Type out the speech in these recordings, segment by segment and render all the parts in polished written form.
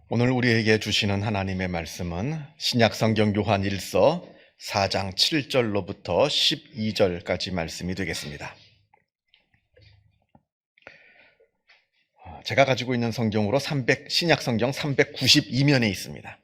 오늘 우리에게 주시는 하나님의 말씀은 신약성경 요한 1서 4장 7절로부터 12절까지 말씀이 되겠습니다. 제가 가지고 있는 성경으로 신약성경 392면에 있습니다.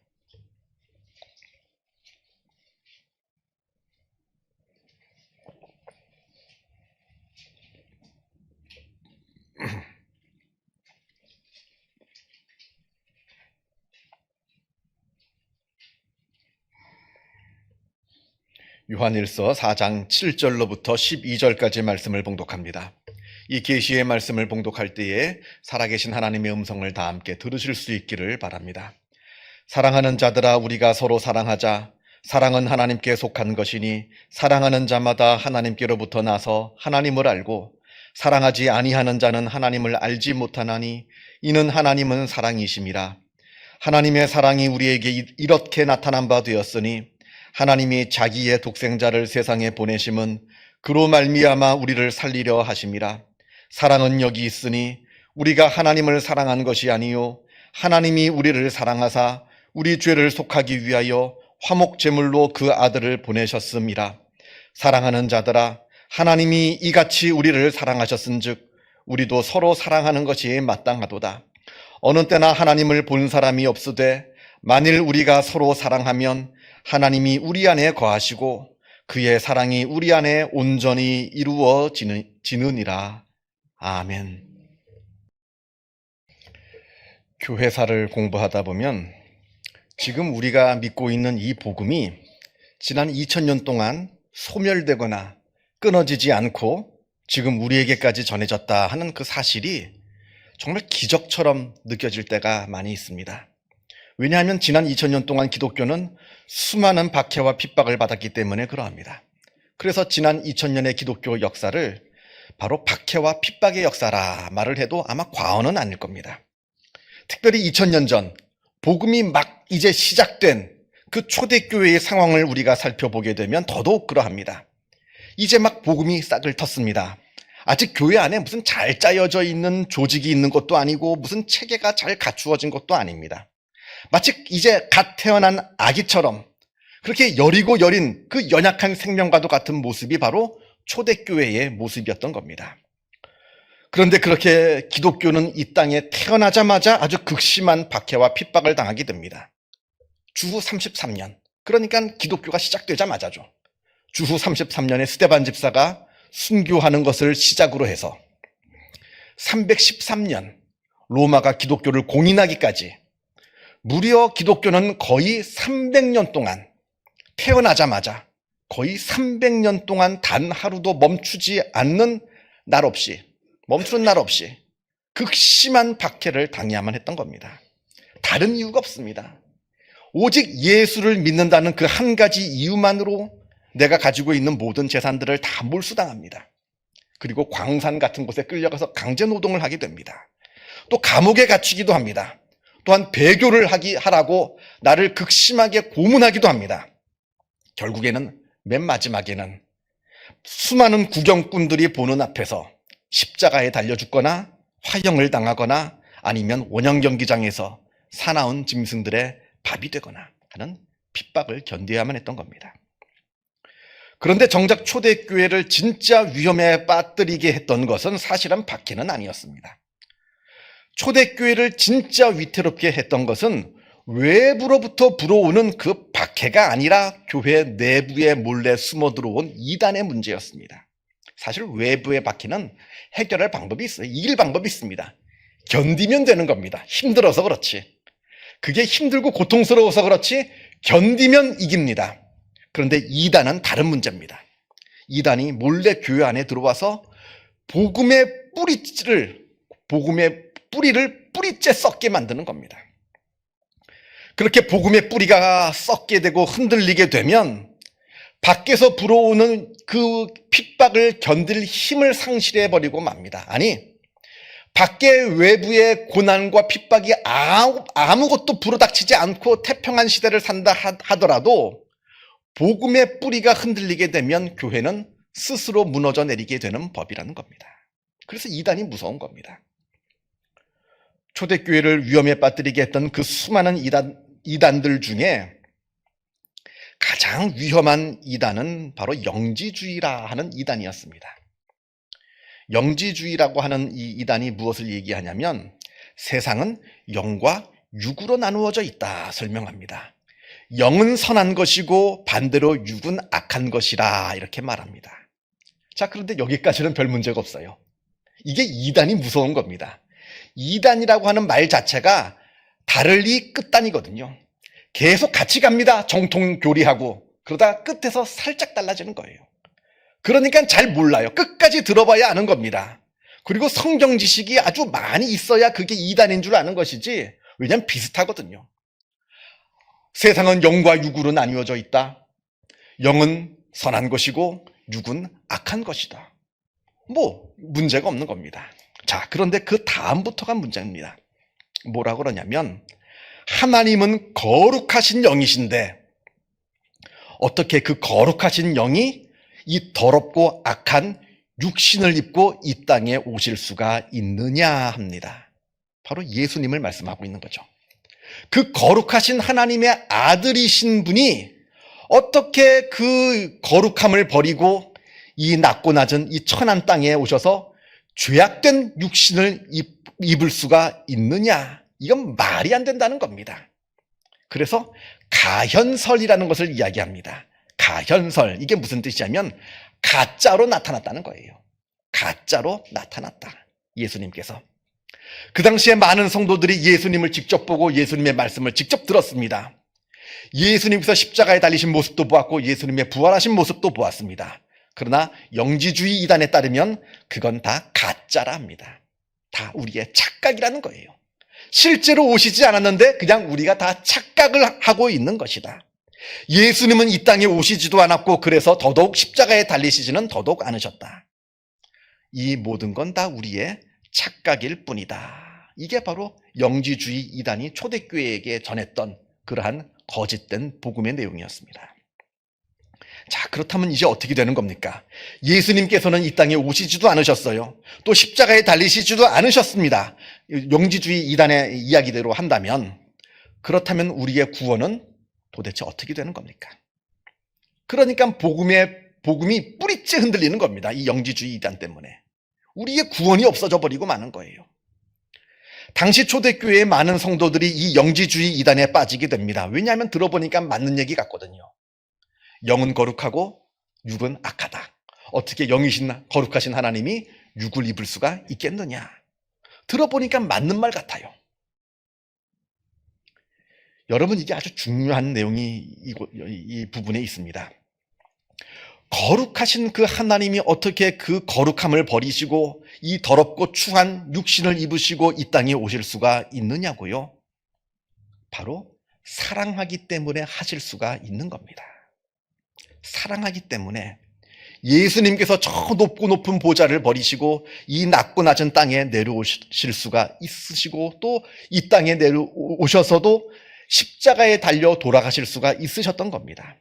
요한일서 4장 7절로부터 12절까지 말씀을 봉독합니다. 이 계시의 말씀을 봉독할 때에 살아계신 하나님의 음성을 다 함께 들으실 수 있기를 바랍니다. 사랑하는 자들아, 우리가 서로 사랑하자. 사랑은 하나님께 속한 것이니 사랑하는 자마다 하나님께로부터 나서 하나님을 알고 사랑하지 아니하는 자는 하나님을 알지 못하나니 이는 하나님은 사랑이심이라. 하나님의 사랑이 우리에게 이렇게 나타난 바 되었으니 하나님이 자기의 독생자를 세상에 보내심은 그로 말미암아 우리를 살리려 하심이라. 사랑은 여기 있으니 우리가 하나님을 사랑한 것이 아니요 하나님이 우리를 사랑하사 우리 죄를 속하기 위하여 화목제물로 그 아들을 보내셨음이라. 사랑하는 자들아, 하나님이 이같이 우리를 사랑하셨은즉 우리도 서로 사랑하는 것이 마땅하도다. 어느 때나 하나님을 본 사람이 없으되 만일 우리가 서로 사랑하면 하나님이 우리 안에 거하시고 그의 사랑이 우리 안에 온전히 이루어지느니라. 아멘. 교회사를 공부하다 보면 지금 우리가 믿고 있는 이 복음이 지난 2000년 동안 소멸되거나 끊어지지 않고 지금 우리에게까지 전해졌다 하는 그 사실이 정말 기적처럼 느껴질 때가 많이 있습니다. 왜냐하면 지난 2000년 동안 기독교는 수많은 박해와 핍박을 받았기 때문에 그러합니다. 그래서 지난 2000년의 기독교 역사를 바로 박해와 핍박의 역사라 말을 해도 아마 과언은 아닐 겁니다. 특별히 2000년 전 복음이 막 이제 시작된 그 초대교회의 상황을 우리가 살펴보게 되면 더더욱 그러합니다. 이제 막 복음이 싹을 텄습니다. 아직 교회 안에 무슨 잘 짜여져 있는 조직이 있는 것도 아니고 무슨 체계가 잘 갖추어진 것도 아닙니다. 마치 이제 갓 태어난 아기처럼 그렇게 여리고 여린 그 연약한 생명과도 같은 모습이 바로 초대교회의 모습이었던 겁니다. 그런데 그렇게 기독교는 이 땅에 태어나자마자 아주 극심한 박해와 핍박을 당하게 됩니다. 주후 33년, 그러니까 기독교가 시작되자마자죠. 주후 33년에 스데반 집사가 순교하는 것을 시작으로 해서 313년 로마가 기독교를 공인하기까지 무려 기독교는 거의 300년 동안 태어나자마자 거의 300년 동안 단 하루도 멈추지 않는 날 없이 멈추는 날 없이 극심한 박해를 당해야만 했던 겁니다. 다른 이유가 없습니다. 오직 예수를 믿는다는 그 한 가지 이유만으로 내가 가지고 있는 모든 재산들을 다 몰수당합니다. 그리고 광산 같은 곳에 끌려가서 강제 노동을 하게 됩니다. 또 감옥에 갇히기도 합니다. 또한 배교를 하라고 나를 극심하게 고문하기도 합니다. 결국에는 맨 마지막에는 수많은 구경꾼들이 보는 앞에서 십자가에 달려 죽거나 화형을 당하거나 아니면 원형 경기장에서 사나운 짐승들의 밥이 되거나 하는 핍박을 견뎌야만 했던 겁니다. 그런데 정작 초대교회를 진짜 위험에 빠뜨리게 했던 것은 사실은 박해는 아니었습니다. 초대교회를 진짜 위태롭게 했던 것은 외부로부터 불어오는 그 박해가 아니라 교회 내부에 몰래 숨어 들어온 이단의 문제였습니다. 사실 외부의 박해는 해결할 방법이 있어요. 이길 방법이 있습니다. 견디면 되는 겁니다. 힘들어서 그렇지. 그게 힘들고 고통스러워서 그렇지 견디면 이깁니다. 그런데 이단은 다른 문제입니다. 이단이 몰래 교회 안에 들어와서 복음의 뿌리를 뿌리째 썩게 만드는 겁니다. 그렇게 복음의 뿌리가 썩게 되고 흔들리게 되면 밖에서 불어오는 그 핍박을 견딜 힘을 상실해버리고 맙니다. 아니, 밖의 외부의 고난과 핍박이 아무것도 불어닥치지 않고 태평한 시대를 산다 하더라도 복음의 뿌리가 흔들리게 되면 교회는 스스로 무너져 내리게 되는 법이라는 겁니다. 그래서 이단이 무서운 겁니다. 초대교회를 위험에 빠뜨리게 했던 그 수많은 이단들 중에 가장 위험한 이단은 바로 영지주의라 하는 이단이었습니다. 영지주의라고 하는 이 이단이 무엇을 얘기하냐면 세상은 영과 육으로 나누어져 있다 설명합니다. 영은 선한 것이고 반대로 육은 악한 것이라 이렇게 말합니다. 자, 그런데 여기까지는 별 문제가 없어요. 이게 이단이 무서운 겁니다. 이단이라고 하는 말 자체가 다를리 끝단이거든요. 계속 같이 갑니다. 정통교리하고. 그러다 끝에서 살짝 달라지는 거예요. 그러니까 잘 몰라요. 끝까지 들어봐야 아는 겁니다. 그리고 성경 지식이 아주 많이 있어야 그게 이단인 줄 아는 것이지, 왜냐하면 비슷하거든요. 세상은 영과 육으로 나뉘어져 있다. 영은 선한 것이고 육은 악한 것이다. 문제가 없는 겁니다. 자, 그런데 그 다음부터가 문제입니다. 뭐라고 그러냐면 하나님은 거룩하신 영이신데 어떻게 그 거룩하신 영이 이 더럽고 악한 육신을 입고 이 땅에 오실 수가 있느냐 합니다. 바로 예수님을 말씀하고 있는 거죠. 그 거룩하신 하나님의 아들이신 분이 어떻게 그 거룩함을 버리고 이 낮고 낮은 이 천한 땅에 오셔서 죄악된 육신을 입을 수가 있느냐? 이건 말이 안 된다는 겁니다. 그래서 가현설이라는 것을 이야기합니다. 가현설, 이게 무슨 뜻이냐면 가짜로 나타났다는 거예요. 가짜로 나타났다, 예수님께서. 그 당시에 많은 성도들이 예수님을 직접 보고 예수님의 말씀을 직접 들었습니다. 예수님께서 십자가에 달리신 모습도 보았고 예수님의 부활하신 모습도 보았습니다. 그러나 영지주의 이단에 따르면 그건 다 가짜라 합니다. 다 우리의 착각이라는 거예요. 실제로 오시지 않았는데 그냥 우리가 다 착각을 하고 있는 것이다. 예수님은 이 땅에 오시지도 않았고 그래서 더더욱 십자가에 달리시지는 더더욱 않으셨다. 이 모든 건 다 우리의 착각일 뿐이다. 이게 바로 영지주의 이단이 초대교회에게 전했던 그러한 거짓된 복음의 내용이었습니다. 자, 그렇다면 이제 어떻게 되는 겁니까? 예수님께서는 이 땅에 오시지도 않으셨어요. 또 십자가에 달리시지도 않으셨습니다. 영지주의 이단의 이야기대로 한다면, 그렇다면 우리의 구원은 도대체 어떻게 되는 겁니까? 그러니까 복음이 뿌리째 흔들리는 겁니다. 이 영지주의 이단 때문에. 우리의 구원이 없어져 버리고 마는 거예요. 당시 초대교회의 많은 성도들이 이 영지주의 이단에 빠지게 됩니다. 왜냐하면 들어보니까 맞는 얘기 같거든요. 영은 거룩하고 육은 악하다. 어떻게 영이신 거룩하신 하나님이 육을 입을 수가 있겠느냐. 들어보니까 맞는 말 같아요. 여러분, 이게 아주 중요한 내용이 이 부분에 있습니다. 거룩하신 그 하나님이 어떻게 그 거룩함을 버리시고 이 더럽고 추한 육신을 입으시고 이 땅에 오실 수가 있느냐고요? 바로 사랑하기 때문에 하실 수가 있는 겁니다. 사랑하기 때문에 예수님께서 저 높고 높은 보좌를 버리시고 이 낮고 낮은 땅에 내려오실 수가 있으시고 또 이 땅에 내려오셔서도 십자가에 달려 돌아가실 수가 있으셨던 겁니다.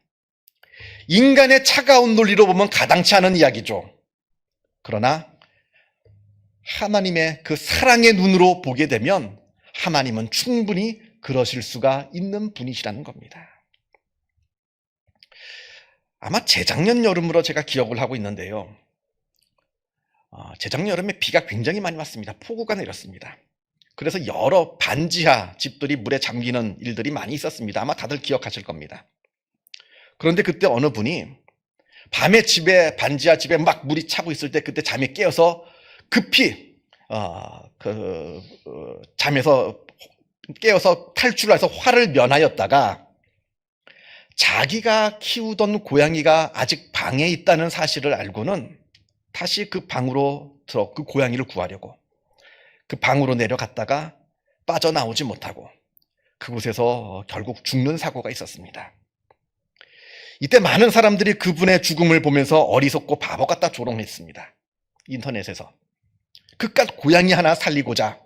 인간의 차가운 논리로 보면 가당치 않은 이야기죠. 그러나 하나님의 그 사랑의 눈으로 보게 되면 하나님은 충분히 그러실 수가 있는 분이시라는 겁니다. 아마 재작년 여름으로 제가 기억을 하고 있는데요. 재작년 여름에 비가 굉장히 많이 왔습니다. 폭우가 내렸습니다. 그래서 여러 반지하 집들이 물에 잠기는 일들이 많이 있었습니다. 아마 다들 기억하실 겁니다. 그런데 그때 어느 분이 밤에 반지하 집에 막 물이 차고 있을 때 그때 잠에 깨어서 급히 잠에서 깨어서 탈출해서 화를 면하였다가 자기가 키우던 고양이가 아직 방에 있다는 사실을 알고는 다시 그 방으로 그 고양이를 구하려고 그 방으로 내려갔다가 빠져나오지 못하고 그곳에서 결국 죽는 사고가 있었습니다. 이때 많은 사람들이 그분의 죽음을 보면서 어리석고 바보 같다 조롱했습니다. 인터넷에서. 그깟 고양이 하나 살리고자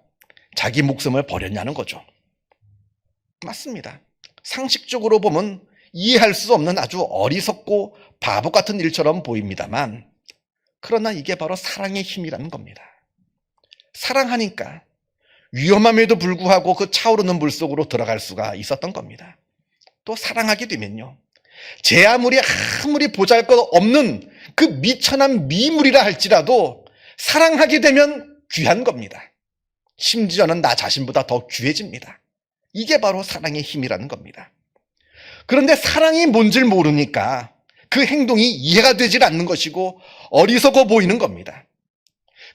자기 목숨을 버렸냐는 거죠. 맞습니다. 상식적으로 보면 이해할 수 없는 아주 어리석고 바보 같은 일처럼 보입니다만, 그러나 이게 바로 사랑의 힘이라는 겁니다. 사랑하니까 위험함에도 불구하고 그 차오르는 물속으로 들어갈 수가 있었던 겁니다. 또 사랑하게 되면요, 제 아무리 보잘것없는 그 미천한 미물이라 할지라도 사랑하게 되면 귀한 겁니다. 심지어는 나 자신보다 더 귀해집니다. 이게 바로 사랑의 힘이라는 겁니다. 그런데 사랑이 뭔지를 모르니까 그 행동이 이해가 되질 않는 것이고 어리석어 보이는 겁니다.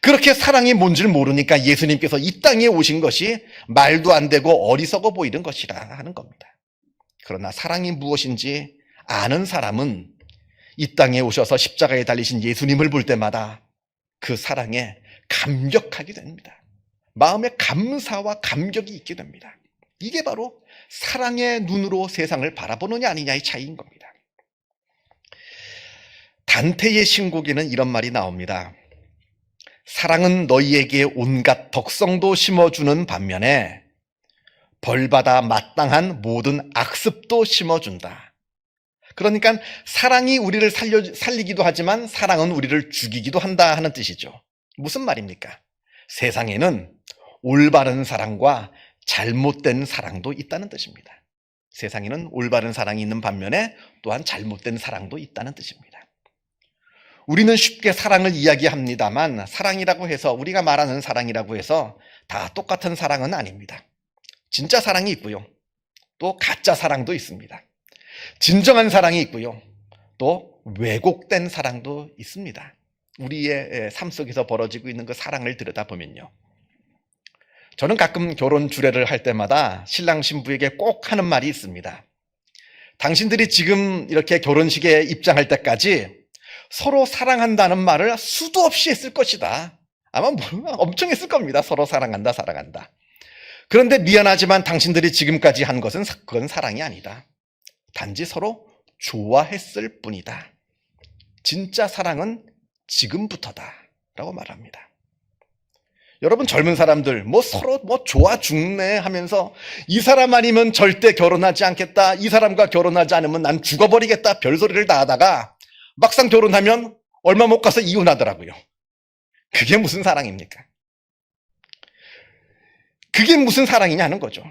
그렇게 사랑이 뭔지를 모르니까 예수님께서 이 땅에 오신 것이 말도 안 되고 어리석어 보이는 것이라 하는 겁니다. 그러나 사랑이 무엇인지 아는 사람은 이 땅에 오셔서 십자가에 달리신 예수님을 볼 때마다 그 사랑에 감격하게 됩니다. 마음에 감사와 감격이 있게 됩니다. 이게 바로 사랑의 눈으로 세상을 바라보느냐 아니냐의 차이인 겁니다. 단테의 신곡에는 이런 말이 나옵니다. 사랑은 너희에게 온갖 덕성도 심어주는 반면에 벌받아 마땅한 모든 악습도 심어준다. 그러니까 사랑이 우리를 살리기도 하지만 사랑은 우리를 죽이기도 한다 하는 뜻이죠. 무슨 말입니까? 세상에는 올바른 사랑과 잘못된 사랑도 있다는 뜻입니다. 세상에는 올바른 사랑이 있는 반면에 또한 잘못된 사랑도 있다는 뜻입니다. 우리는 쉽게 사랑을 이야기합니다만 사랑이라고 해서, 우리가 말하는 사랑이라고 해서 다 똑같은 사랑은 아닙니다. 진짜 사랑이 있고요, 또 가짜 사랑도 있습니다. 진정한 사랑이 있고요, 또 왜곡된 사랑도 있습니다. 우리의 삶 속에서 벌어지고 있는 그 사랑을 들여다보면요, 저는 가끔 결혼 주례를 할 때마다 신랑 신부에게 꼭 하는 말이 있습니다. 당신들이 지금 이렇게 결혼식에 입장할 때까지 서로 사랑한다는 말을 수도 없이 했을 것이다. 아마 엄청 했을 겁니다. 서로 사랑한다, 사랑한다. 그런데 미안하지만 당신들이 지금까지 한 것은 그건 사랑이 아니다. 단지 서로 좋아했을 뿐이다. 진짜 사랑은 지금부터다 라고 말합니다. 여러분, 젊은 사람들 서로 좋아 죽네 하면서 이 사람 아니면 절대 결혼하지 않겠다, 이 사람과 결혼하지 않으면 난 죽어버리겠다 별소리를 다 하다가 막상 결혼하면 얼마 못 가서 이혼하더라고요. 그게 무슨 사랑입니까? 그게 무슨 사랑이냐는 거죠.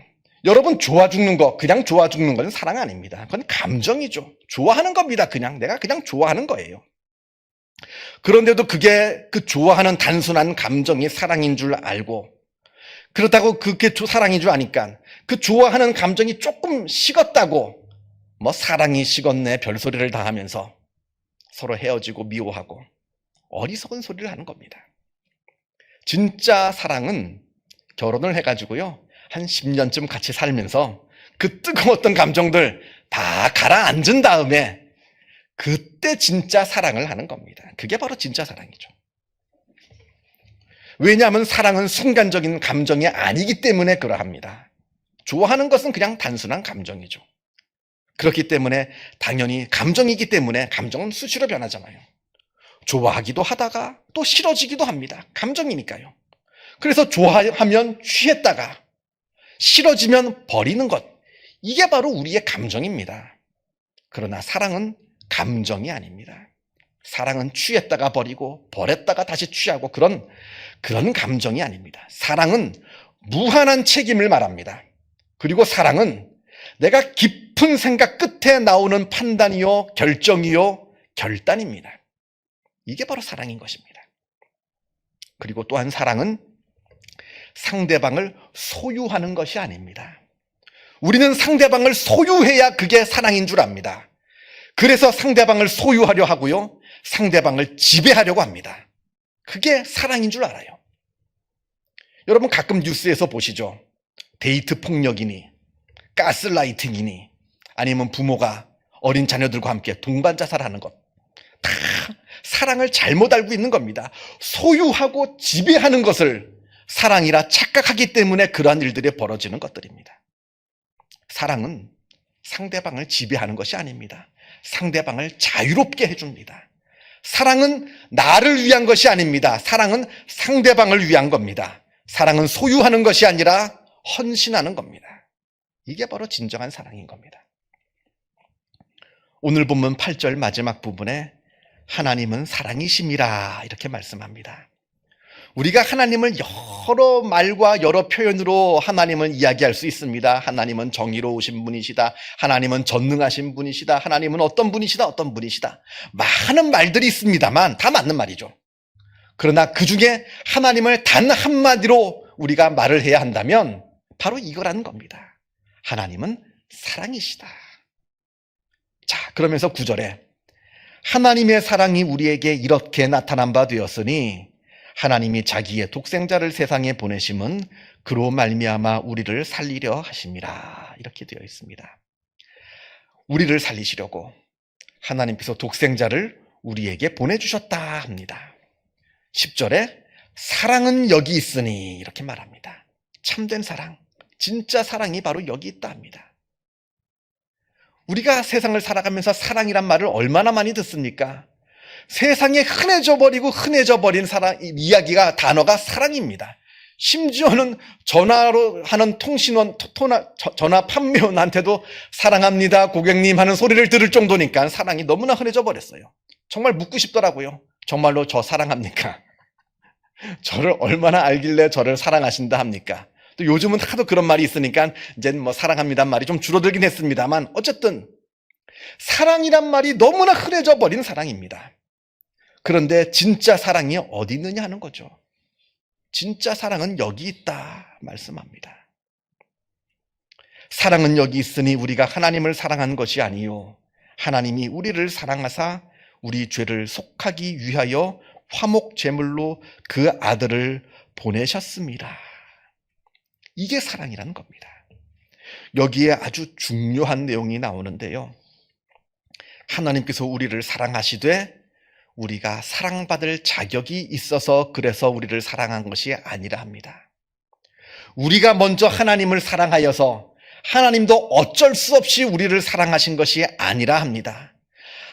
여러분, 좋아 죽는 거, 그냥 좋아 죽는 건 사랑 아닙니다. 그건 감정이죠. 좋아하는 겁니다. 내가 그냥 좋아하는 거예요. 그런데도 그게 그 좋아하는 단순한 감정이 사랑인 줄 알고, 그렇다고 그게 사랑인 줄 아니까 그 좋아하는 감정이 조금 식었다고 사랑이 식었네 별소리를 다 하면서 서로 헤어지고 미워하고 어리석은 소리를 하는 겁니다. 진짜 사랑은 결혼을 해가지고요, 한 10년쯤 같이 살면서 그 뜨거웠던 감정들 다 가라앉은 다음에 그때 진짜 사랑을 하는 겁니다. 그게 바로 진짜 사랑이죠. 왜냐하면 사랑은 순간적인 감정이 아니기 때문에 그러합니다. 좋아하는 것은 그냥 단순한 감정이죠. 그렇기 때문에 당연히 감정이기 때문에 감정은 수시로 변하잖아요. 좋아하기도 하다가 또 싫어지기도 합니다. 감정이니까요. 그래서 좋아하면 취했다가 싫어지면 버리는 것, 이게 바로 우리의 감정입니다. 그러나 사랑은 감정이 아닙니다. 사랑은 취했다가 버리고 버렸다가 다시 취하고 그런 감정이 아닙니다. 사랑은 무한한 책임을 말합니다. 그리고 사랑은 내가 깊은 생각 끝에 나오는 판단이요, 결정이요, 결단입니다. 이게 바로 사랑인 것입니다. 그리고 또한 사랑은 상대방을 소유하는 것이 아닙니다. 우리는 상대방을 소유해야 그게 사랑인 줄 압니다. 그래서 상대방을 소유하려 하고요, 상대방을 지배하려고 합니다. 그게 사랑인 줄 알아요. 여러분, 가끔 뉴스에서 보시죠. 데이트 폭력이니 가스라이팅이니 아니면 부모가 어린 자녀들과 함께 동반 자살하는 것, 다 사랑을 잘못 알고 있는 겁니다. 소유하고 지배하는 것을 사랑이라 착각하기 때문에 그러한 일들이 벌어지는 것들입니다. 사랑은 상대방을 지배하는 것이 아닙니다. 상대방을 자유롭게 해줍니다. 사랑은 나를 위한 것이 아닙니다. 사랑은 상대방을 위한 겁니다. 사랑은 소유하는 것이 아니라 헌신하는 겁니다. 이게 바로 진정한 사랑인 겁니다. 오늘 본문 8절 마지막 부분에 하나님은 사랑이심이라 이렇게 말씀합니다. 우리가 하나님을 여러 말과 여러 표현으로 하나님은 이야기할 수 있습니다. 하나님은 정의로우신 분이시다. 하나님은 전능하신 분이시다. 하나님은 어떤 분이시다. 어떤 분이시다. 많은 말들이 있습니다만 다 맞는 말이죠. 그러나 그 중에 하나님을 단 한마디로 우리가 말을 해야 한다면 바로 이거라는 겁니다. 하나님은 사랑이시다. 자, 그러면서 9절에 하나님의 사랑이 우리에게 이렇게 나타난 바 되었으니 하나님이 자기의 독생자를 세상에 보내심은 그로 말미암아 우리를 살리려 하심이라. 이렇게 되어 있습니다. 우리를 살리시려고 하나님께서 독생자를 우리에게 보내주셨다 합니다. 10절에 사랑은 여기 있으니 이렇게 말합니다. 참된 사랑, 진짜 사랑이 바로 여기 있다 합니다. 우리가 세상을 살아가면서 사랑이란 말을 얼마나 많이 듣습니까? 세상에 흔해져 버린 사랑 이야기가 단어가 사랑입니다. 심지어는 전화로 하는 전화 판매원한테도 사랑합니다 고객님 하는 소리를 들을 정도니까 사랑이 너무나 흔해져 버렸어요. 정말 묻고 싶더라고요. 정말로 저 사랑합니까? 저를 얼마나 알길래 저를 사랑하신다 합니까? 또 요즘은 하도 그런 말이 있으니까 이제는 뭐 사랑합니다는 말이 좀 줄어들긴 했습니다만 어쨌든 사랑이란 말이 너무나 흔해져 버린 사랑입니다. 그런데 진짜 사랑이 어디 있느냐 하는 거죠. 진짜 사랑은 여기 있다 말씀합니다. 사랑은 여기 있으니 우리가 하나님을 사랑한 것이 아니요 하나님이 우리를 사랑하사 우리 죄를 속하기 위하여 화목 제물로 그 아들을 보내셨습니다. 이게 사랑이라는 겁니다. 여기에 아주 중요한 내용이 나오는데요. 하나님께서 우리를 사랑하시되 우리가 사랑받을 자격이 있어서 그래서 우리를 사랑한 것이 아니라 합니다. 우리가 먼저 하나님을 사랑하여서 하나님도 어쩔 수 없이 우리를 사랑하신 것이 아니라 합니다.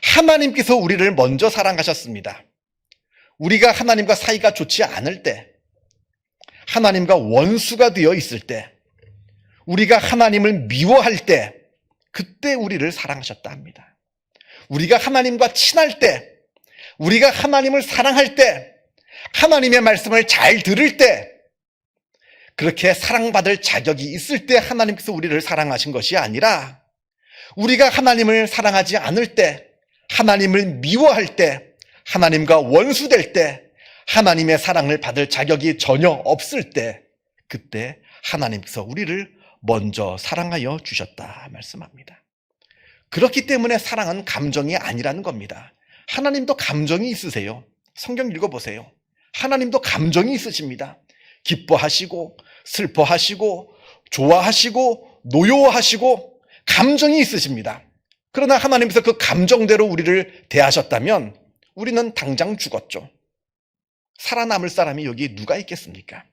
하나님께서 우리를 먼저 사랑하셨습니다. 우리가 하나님과 사이가 좋지 않을 때, 하나님과 원수가 되어 있을 때, 우리가 하나님을 미워할 때, 그때 우리를 사랑하셨다 합니다. 우리가 하나님과 친할 때, 우리가 하나님을 사랑할 때, 하나님의 말씀을 잘 들을 때, 그렇게 사랑받을 자격이 있을 때 하나님께서 우리를 사랑하신 것이 아니라 우리가 하나님을 사랑하지 않을 때, 하나님을 미워할 때, 하나님과 원수될 때, 하나님의 사랑을 받을 자격이 전혀 없을 때, 그때 하나님께서 우리를 먼저 사랑하여 주셨다 말씀합니다. 그렇기 때문에 사랑은 감정이 아니라는 겁니다. 하나님도 감정이 있으세요. 성경 읽어보세요. 하나님도 감정이 있으십니다. 기뻐하시고 슬퍼하시고 좋아하시고 노여워하시고 감정이 있으십니다. 그러나 하나님께서 그 감정대로 우리를 대하셨다면 우리는 당장 죽었죠. 살아남을 사람이 여기 누가 있겠습니까?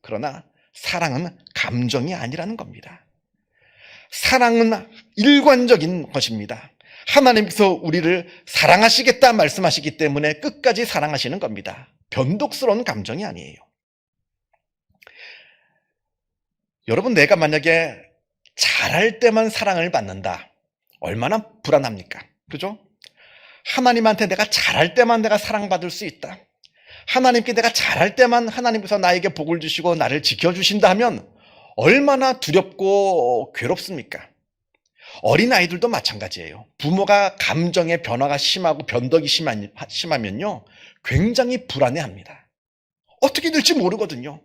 그러나 사랑은 감정이 아니라는 겁니다. 사랑은 일관적인 것입니다. 하나님께서 우리를 사랑하시겠다 말씀하시기 때문에 끝까지 사랑하시는 겁니다. 변덕스러운 감정이 아니에요. 여러분, 내가 만약에 잘할 때만 사랑을 받는다. 얼마나 불안합니까? 그죠? 하나님한테 내가 잘할 때만 내가 사랑받을 수 있다. 하나님께 내가 잘할 때만 하나님께서 나에게 복을 주시고 나를 지켜주신다 하면 얼마나 두렵고 괴롭습니까? 어린아이들도 마찬가지예요. 부모가 감정의 변화가 심하고 변덕이 심하면요 굉장히 불안해합니다. 어떻게 될지 모르거든요.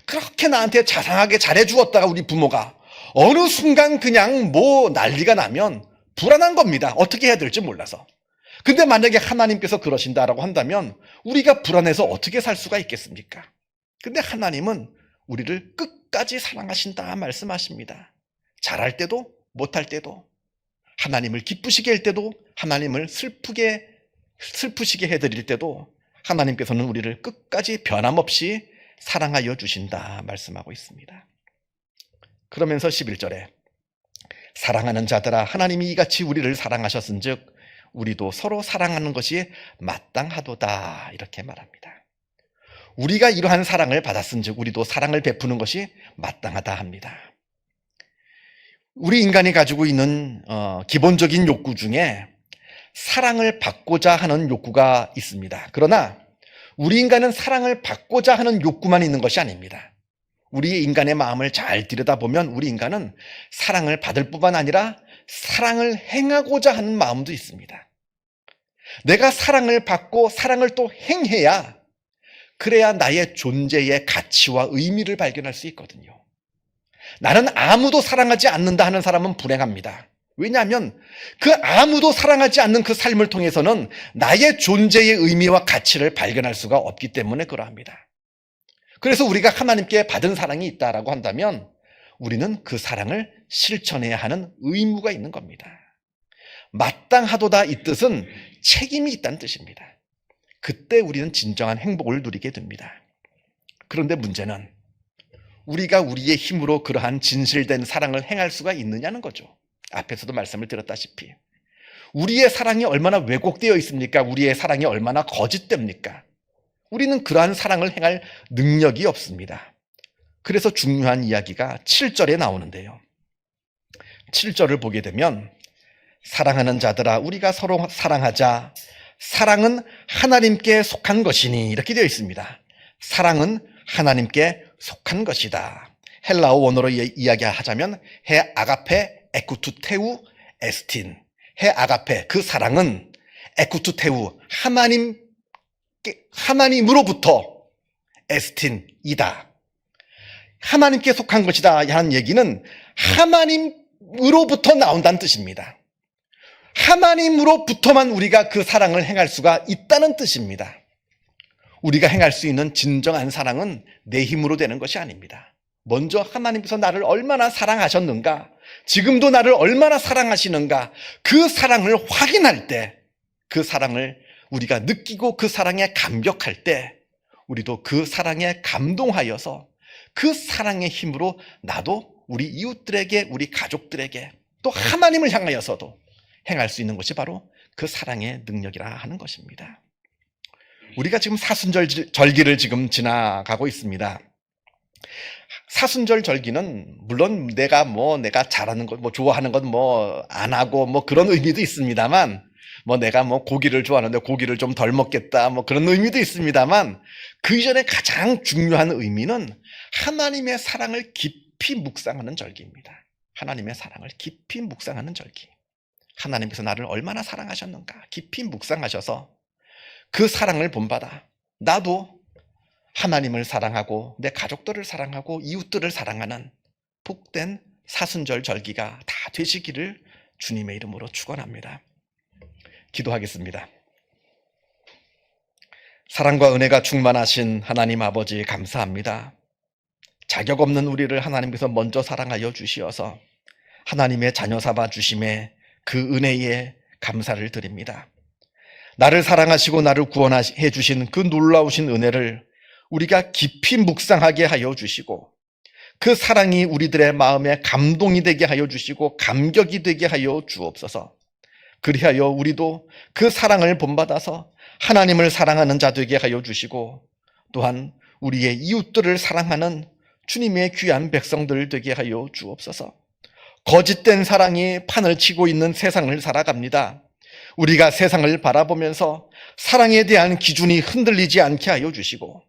그렇게 나한테 자상하게 잘해주었다가 우리 부모가 어느 순간 그냥 뭐 난리가 나면 불안한 겁니다. 어떻게 해야 될지 몰라서. 근데 만약에 하나님께서 그러신다라고 한다면 우리가 불안해서 어떻게 살 수가 있겠습니까? 근데 하나님은 우리를 끝까지 사랑하신다 말씀하십니다. 잘할 때도 못할 때도, 하나님을 기쁘시게 할 때도, 하나님을 슬프시게 해드릴 때도 하나님께서는 우리를 끝까지 변함없이 사랑하여 주신다 말씀하고 있습니다. 그러면서 11절에 사랑하는 자들아 하나님이 이같이 우리를 사랑하셨은즉 우리도 서로 사랑하는 것이 마땅하도다 이렇게 말합니다. 우리가 이러한 사랑을 받았은즉 우리도 사랑을 베푸는 것이 마땅하다 합니다. 우리 인간이 가지고 있는 기본적인 욕구 중에 사랑을 받고자 하는 욕구가 있습니다. 그러나 우리 인간은 사랑을 받고자 하는 욕구만 있는 것이 아닙니다. 우리 인간의 마음을 잘 들여다보면 우리 인간은 사랑을 받을 뿐만 아니라 사랑을 행하고자 하는 마음도 있습니다. 내가 사랑을 받고 사랑을 또 행해야, 그래야 나의 존재의 가치와 의미를 발견할 수 있거든요. 나는 아무도 사랑하지 않는다 하는 사람은 불행합니다. 왜냐하면 그 아무도 사랑하지 않는 그 삶을 통해서는 나의 존재의 의미와 가치를 발견할 수가 없기 때문에 그러합니다. 그래서 우리가 하나님께 받은 사랑이 있다라고 한다면 우리는 그 사랑을 실천해야 하는 의무가 있는 겁니다. 마땅하도다 이 뜻은 책임이 있다는 뜻입니다. 그때 우리는 진정한 행복을 누리게 됩니다. 그런데 문제는 우리가 우리의 힘으로 그러한 진실된 사랑을 행할 수가 있느냐는 거죠. 앞에서도 말씀을 드렸다시피 우리의 사랑이 얼마나 왜곡되어 있습니까? 우리의 사랑이 얼마나 거짓됩니까? 우리는 그러한 사랑을 행할 능력이 없습니다. 그래서 중요한 이야기가 7절에 나오는데요. 7절을 보게 되면 사랑하는 자들아 우리가 서로 사랑하자. 사랑은 하나님께 속한 것이니 이렇게 되어 있습니다. 사랑은 하나님께 속한 것이다. 헬라어 원어로 이야기하자면 해 아가페 에쿠투테우 에스틴. 해 아가페 그 사랑은 에쿠투테우 하나님으로부터 에스틴이다. 하나님께 속한 것이다 하는 얘기는 하나님으로부터 나온다는 뜻입니다. 하나님으로부터만 우리가 그 사랑을 행할 수가 있다는 뜻입니다. 우리가 행할 수 있는 진정한 사랑은 내 힘으로 되는 것이 아닙니다. 먼저 하나님께서 나를 얼마나 사랑하셨는가, 지금도 나를 얼마나 사랑하시는가, 그 사랑을 확인할 때, 그 사랑을 우리가 느끼고 그 사랑에 감격할 때 우리도 그 사랑에 감동하여서 그 사랑의 힘으로 나도 우리 이웃들에게, 우리 가족들에게, 또 하나님을 향하여서도 행할 수 있는 것이 바로 그 사랑의 능력이라 하는 것입니다. 우리가 지금 사순절기를 지금 지나가고 있습니다. 사순절 절기는 물론 내가 잘하는 것, 좋아하는 것 안 하고 그런 의미도 있습니다만, 내가 고기를 좋아하는데 고기를 좀 덜 먹겠다 그런 의미도 있습니다만, 그 이전에 가장 중요한 의미는 하나님의 사랑을 깊이 묵상하는 절기입니다. 하나님의 사랑을 깊이 묵상하는 절기. 하나님께서 나를 얼마나 사랑하셨는가 깊이 묵상하셔서 그 사랑을 본받아 나도 하나님을 사랑하고 내 가족들을 사랑하고 이웃들을 사랑하는 복된 사순절 절기가 다 되시기를 주님의 이름으로 축원합니다. 기도하겠습니다. 사랑과 은혜가 충만하신 하나님 아버지 감사합니다. 자격 없는 우리를 하나님께서 먼저 사랑하여 주시어서 하나님의 자녀 삼아 주심에 그 은혜에 감사를 드립니다. 나를 사랑하시고 나를 구원해 주신 그 놀라우신 은혜를 우리가 깊이 묵상하게 하여 주시고 그 사랑이 우리들의 마음에 감동이 되게 하여 주시고 감격이 되게 하여 주옵소서. 그리하여 우리도 그 사랑을 본받아서 하나님을 사랑하는 자 되게 하여 주시고 또한 우리의 이웃들을 사랑하는 주님의 귀한 백성들 되게 하여 주옵소서. 거짓된 사랑이 판을 치고 있는 세상을 살아갑니다. 우리가 세상을 바라보면서 사랑에 대한 기준이 흔들리지 않게 하여 주시고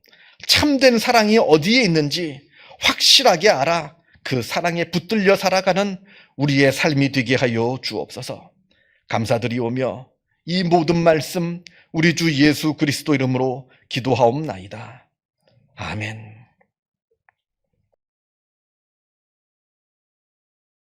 참된 사랑이 어디에 있는지 확실하게 알아 그 사랑에 붙들려 살아가는 우리의 삶이 되게 하여 주옵소서. 감사드리오며 이 모든 말씀 우리 주 예수 그리스도 이름으로 기도하옵나이다. 아멘.